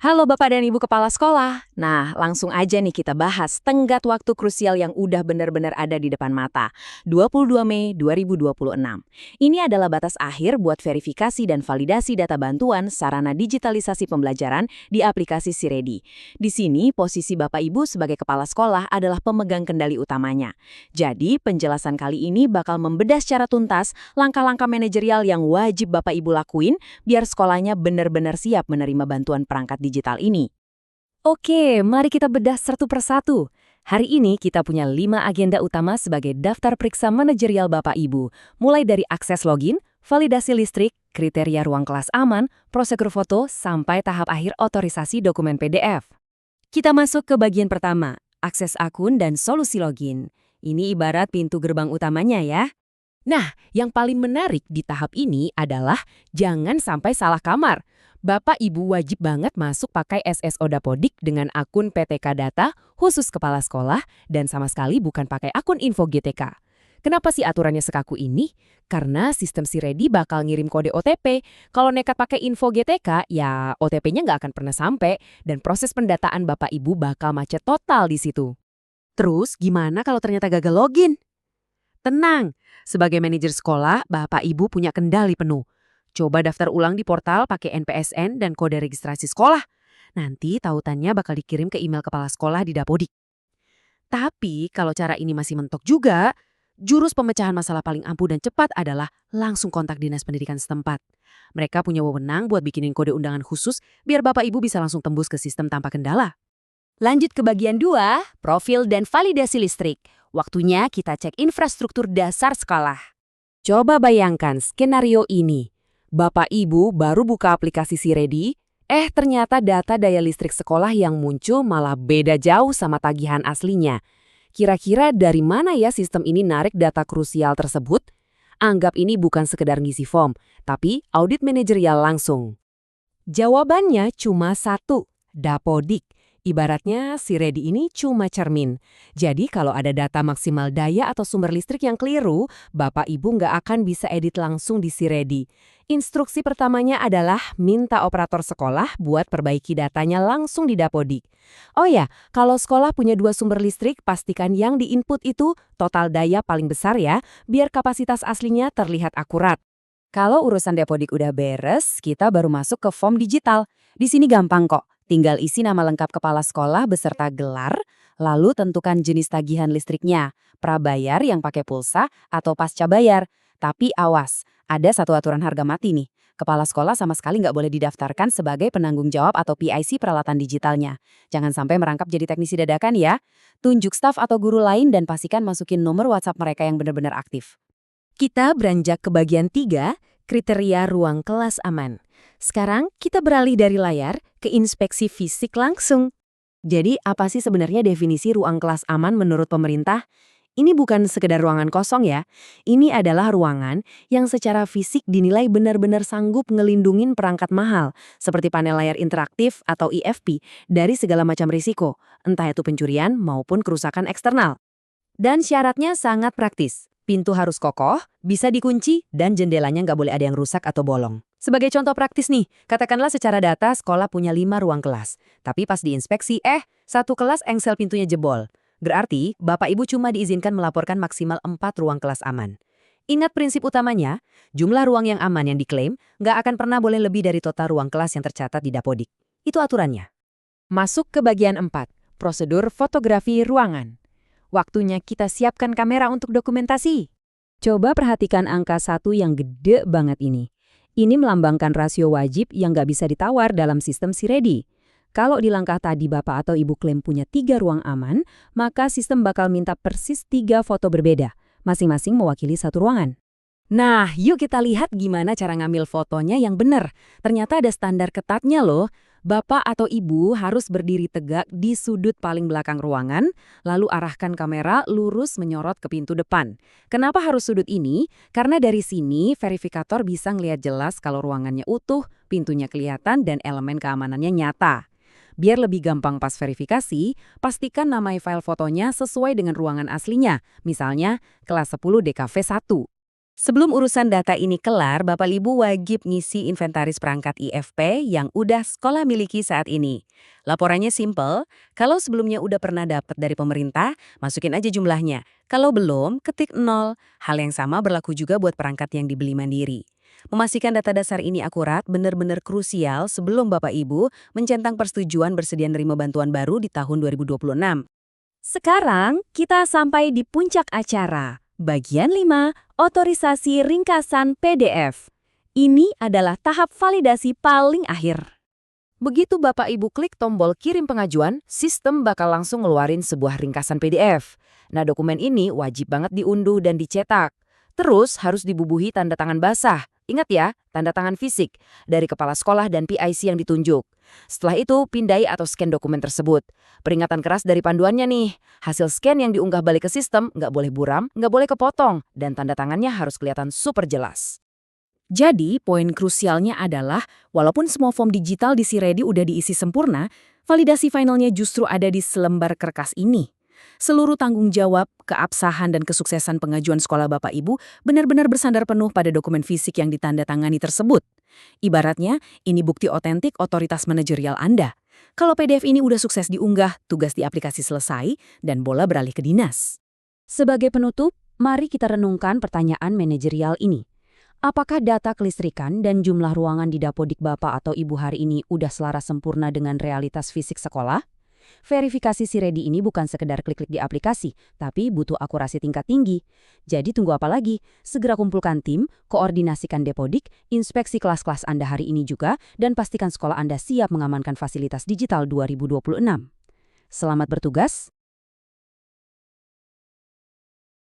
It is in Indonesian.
Halo Bapak dan Ibu Kepala Sekolah. Nah, langsung aja nih kita bahas tenggat waktu krusial yang udah benar-benar ada di depan mata. 22 Mei 2026. Ini adalah batas akhir buat verifikasi dan validasi data bantuan sarana digitalisasi pembelajaran di aplikasi Siredi. Di sini, posisi Bapak Ibu sebagai kepala sekolah adalah pemegang kendali utamanya. Jadi, penjelasan kali ini bakal membedah secara tuntas langkah-langkah manajerial yang wajib Bapak Ibu lakuin biar sekolahnya benar-benar siap menerima bantuan perangkat digital ini. Oke, mari kita bedah satu persatu. Hari ini kita punya 5 agenda utama sebagai daftar periksa manajerial Bapak Ibu, mulai dari akses login, validasi listrik, kriteria ruang kelas aman, prosedur foto, sampai tahap akhir otorisasi dokumen PDF. Kita masuk ke bagian pertama, akses akun dan solusi login. Ini ibarat pintu gerbang utamanya ya. Nah, yang paling menarik di tahap ini adalah jangan sampai salah kamar. Bapak Ibu wajib banget masuk pakai SSO Dapodik dengan akun PTK Data khusus kepala sekolah dan sama sekali bukan pakai akun info GTK. Kenapa sih aturannya sekaku ini? Karena sistem Siredi bakal ngirim kode OTP. Kalau nekat pakai info GTK, ya OTP-nya nggak akan pernah sampai dan proses pendataan Bapak Ibu bakal macet total di situ. Terus gimana kalau ternyata gagal login? Tenang, sebagai manajer sekolah, Bapak Ibu punya kendali penuh. Coba daftar ulang di portal pakai NPSN dan kode registrasi sekolah. Nanti tautannya bakal dikirim ke email kepala sekolah di Dapodik. Tapi kalau cara ini masih mentok juga, jurus pemecahan masalah paling ampuh dan cepat adalah langsung kontak dinas pendidikan setempat. Mereka punya wewenang buat bikinin kode undangan khusus biar Bapak Ibu bisa langsung tembus ke sistem tanpa kendala. Lanjut ke bagian 2, profil dan validasi listrik. Waktunya kita cek infrastruktur dasar sekolah. Coba bayangkan skenario ini. Bapak Ibu baru buka aplikasi Siredi, ternyata data daya listrik sekolah yang muncul malah beda jauh sama tagihan aslinya. Kira-kira dari mana ya sistem ini narik data krusial tersebut? Anggap ini bukan sekedar ngisi form, tapi audit manajerial langsung. Jawabannya cuma satu, Dapodik. Ibaratnya Siredi ini cuma cermin. Jadi kalau ada data maksimal daya atau sumber listrik yang keliru, Bapak Ibu nggak akan bisa edit langsung di Siredi. Instruksi pertamanya adalah minta operator sekolah buat perbaiki datanya langsung di Dapodik. Oh ya, kalau sekolah punya 2 sumber listrik, pastikan yang di-input itu total daya paling besar ya, biar kapasitas aslinya terlihat akurat. Kalau urusan Dapodik udah beres, kita baru masuk ke form digital. Di sini gampang kok. Tinggal isi nama lengkap kepala sekolah beserta gelar, lalu tentukan jenis tagihan listriknya, prabayar yang pakai pulsa atau pasca bayar. Tapi awas, ada satu aturan harga mati nih. Kepala sekolah sama sekali nggak boleh didaftarkan sebagai penanggung jawab atau PIC peralatan digitalnya. Jangan sampai merangkap jadi teknisi dadakan ya. Tunjuk staf atau guru lain dan pastikan masukin nomor WhatsApp mereka yang benar-benar aktif. Kita beranjak ke bagian 3, kriteria ruang kelas aman. Sekarang kita beralih dari layar ke inspeksi fisik langsung. Jadi apa sih sebenarnya definisi ruang kelas aman menurut pemerintah? Ini bukan sekedar ruangan kosong ya. Ini adalah ruangan yang secara fisik dinilai benar-benar sanggup ngelindungin perangkat mahal, seperti panel layar interaktif atau IFP, dari segala macam risiko, entah itu pencurian maupun kerusakan eksternal. Dan syaratnya sangat praktis. Pintu harus kokoh, bisa dikunci, dan jendelanya nggak boleh ada yang rusak atau bolong. Sebagai contoh praktis nih, katakanlah secara data sekolah punya 5 ruang kelas. Tapi pas diinspeksi, satu kelas engsel pintunya jebol. Berarti, Bapak Ibu cuma diizinkan melaporkan maksimal 4 ruang kelas aman. Ingat prinsip utamanya, jumlah ruang yang aman yang diklaim nggak akan pernah boleh lebih dari total ruang kelas yang tercatat di Dapodik. Itu aturannya. Masuk ke bagian 4, prosedur fotografi ruangan. Waktunya kita siapkan kamera untuk dokumentasi. Coba perhatikan angka 1 yang gede banget ini. Ini melambangkan rasio wajib yang nggak bisa ditawar dalam sistem Siredi. Kalau di langkah tadi Bapak atau Ibu klaim punya 3 ruang aman, maka sistem bakal minta persis 3 foto berbeda, masing-masing mewakili satu ruangan. Nah, yuk kita lihat gimana cara ngambil fotonya yang benar. Ternyata ada standar ketatnya loh. Bapak atau Ibu harus berdiri tegak di sudut paling belakang ruangan, lalu arahkan kamera lurus menyorot ke pintu depan. Kenapa harus sudut ini? Karena dari sini verifikator bisa ngelihat jelas kalau ruangannya utuh, pintunya kelihatan, dan elemen keamanannya nyata. Biar lebih gampang pas verifikasi, pastikan nama file fotonya sesuai dengan ruangan aslinya, misalnya kelas 10 DKV 1. Sebelum urusan data ini kelar, Bapak Ibu wajib ngisi inventaris perangkat IFP yang udah sekolah miliki saat ini. Laporannya simple, kalau sebelumnya udah pernah dapat dari pemerintah, masukin aja jumlahnya. Kalau belum, ketik 0. Hal yang sama berlaku juga buat perangkat yang dibeli mandiri. Memastikan data dasar ini akurat benar-benar krusial sebelum Bapak Ibu mencentang persetujuan bersedia nerima bantuan baru di tahun 2026. Sekarang kita sampai di puncak acara. Bagian 5, otorisasi ringkasan PDF. Ini adalah tahap validasi paling akhir. Begitu Bapak Ibu klik tombol kirim pengajuan, sistem bakal langsung ngeluarin sebuah ringkasan PDF. Nah, dokumen ini wajib banget diunduh dan dicetak. Terus harus dibubuhi tanda tangan basah. Ingat ya, tanda tangan fisik dari kepala sekolah dan PIC yang ditunjuk. Setelah itu, pindai atau scan dokumen tersebut. Peringatan keras dari panduannya nih, hasil scan yang diunggah balik ke sistem nggak boleh buram, nggak boleh kepotong, dan tanda tangannya harus kelihatan super jelas. Jadi, poin krusialnya adalah, walaupun semua form digital di Si-Ready udah diisi sempurna, validasi finalnya justru ada di selembar kertas ini. Seluruh tanggung jawab, keabsahan, dan kesuksesan pengajuan sekolah Bapak Ibu benar-benar bersandar penuh pada dokumen fisik yang ditandatangani tersebut. Ibaratnya, ini bukti otentik otoritas manajerial Anda. Kalau PDF ini udah sukses diunggah, tugas di aplikasi selesai, dan bola beralih ke dinas. Sebagai penutup, mari kita renungkan pertanyaan manajerial ini. Apakah data kelistrikan dan jumlah ruangan di Dapodik Bapak atau Ibu hari ini udah selaras sempurna dengan realitas fisik sekolah? Verifikasi Si-Ready ini bukan sekedar klik-klik di aplikasi, tapi butuh akurasi tingkat tinggi. Jadi tunggu apa lagi? Segera kumpulkan tim, koordinasikan Dapodik, inspeksi kelas-kelas Anda hari ini juga, dan pastikan sekolah Anda siap mengamankan fasilitas digital 2026. Selamat bertugas.